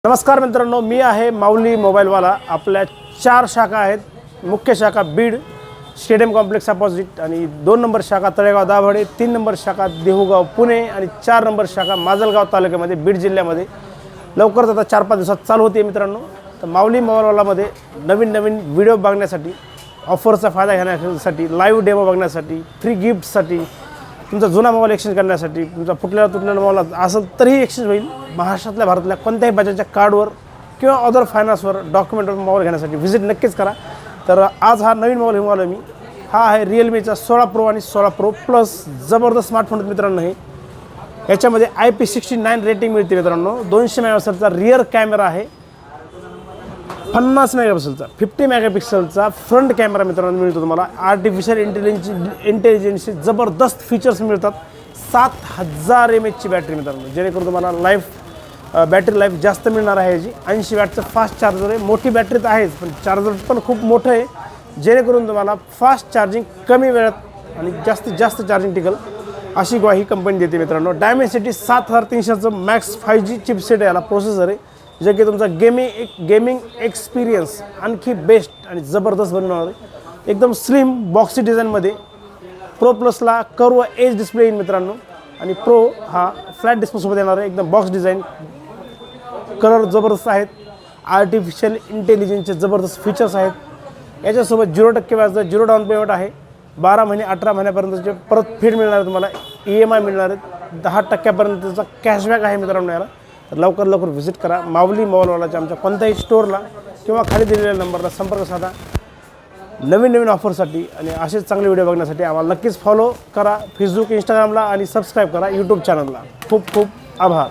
नमस्कार मित्रांनो, मी आहे माऊली मोबाईलवाला। आपल्या 4 शाखा आहेत। मुख्य शाखा बीड स्टेडियम कॉम्प्लेक्स अपोजिट आणि 2 नंबर शाखा तळेगाव दाभाडे, 3 नंबर शाखा देहूगाव पुणे आणि 4 नंबर शाखा माजलगाव तालुक्यामध्ये बीड जिल्ह्यामध्ये लवकरच आता 4-5 दिवसात चालू होते मित्रांनो। तर माऊली मोबाईलवालामध्ये नवीन व्हिडिओ बघण्यासाठी, ऑफरचा फायदा घेण्यासाठी, लाईव्ह डेमो बघण्यासाठी, फ्री गिफ्टसाठी, तुमचा जुना मोबाईल एक्सचेंज करण्यासाठी, तुमचा तुटलेला मोबाईल असेल तरीही एक्सचेंज होईल। महाराष्ट्रातल्या भारतातल्या कोणत्याही बजाजच्या कार्डवर किंवा अदर फायनान्सवर डॉक्युमेंटवर मोबाईल घेण्यासाठी व्हिजिट नक्कीच करा। तर आज हा नवीन मोबाईल घेऊन आलो मी। हा आहे रिअलमीचा 16 प्रो आणि 16 प्रो प्लस। जबरदस्त स्मार्टफोन मित्रांनो। हे याच्यामध्ये IP69 रेटिंग मिळते मित्रांनो। 200 मेगापिक्सलचा रिअर कॅमेरा आहे, 50 मेगापिक्सलचा 50 मेगापिक्सलचा फ्रंट कॅमेरा मित्रांनो मिळतो तुम्हाला। आर्टिफिशियल इंटेलिजन्सचे जबरदस्त फीचर्स मिळतात। 7000 mAh ची बॅटरी मित्रांनो, जेणेकरून तुम्हाला बॅटरी लाईफ जास्त मिळणार आहे। याची 80 वॅटचं फास्ट चार्जर आहे। मोठी बॅटरी तर आहेच, पण चार्जर पण खूप मोठं आहे, जेणेकरून तुम्हाला फास्ट चार्जिंग कमी वेळात आणि जास्तीत जास्त चार्जिंग टिकल अशी ग्वाही कंपनी देते मित्रांनो। डायमेन्सिटी 7300चं मॅक्स 5G चिपसेट याला प्रोसेसर आहे, जे की तुमचा गेमिंग एक्सपिरियन्स आणखी बेस्ट आणि जबरदस्त बनवणार आहे। एकदम स्लिम बॉक्सी डिझाईनमध्ये। प्रो प्लसला कर्व एज डिस्प्ले येईल मित्रांनो, आणि प्रो हा फ्लॅट डिस्प्लेसोबत येणार आहे। एकदम बॉक्स डिझाईन, कलर जबरदस्त आहेत, आर्टिफिशियल इंटेलिजन्सचे जबरदस्त फीचर्स आहेत। याच्यासोबत 0% व्याज, 0 डाऊन पेमेंट आहे। 12 महिने 18 महिन्यापर्यंतचे परतफेड मिळणार आहे तुम्हाला। EMI मिळणार आहेत। 10% कॅशबॅक आहे मित्रांनो याला। तर लवकर व्हिजिट करा माऊली मोबाईलवालाच्या आमच्या कोणत्याही स्टोअरला किंवा खाली दिलेल्या नंबरला संपर्क साधा। नवीन ऑफरसाठी आणि असेच चांगले व्हिडिओ बघण्यासाठी आम्हाला नक्कीच फॉलो करा फेसबुक, इंस्टाग्रामला, आणि सबस्क्राईब करा यूट्यूब चॅनलला। खूप आभार।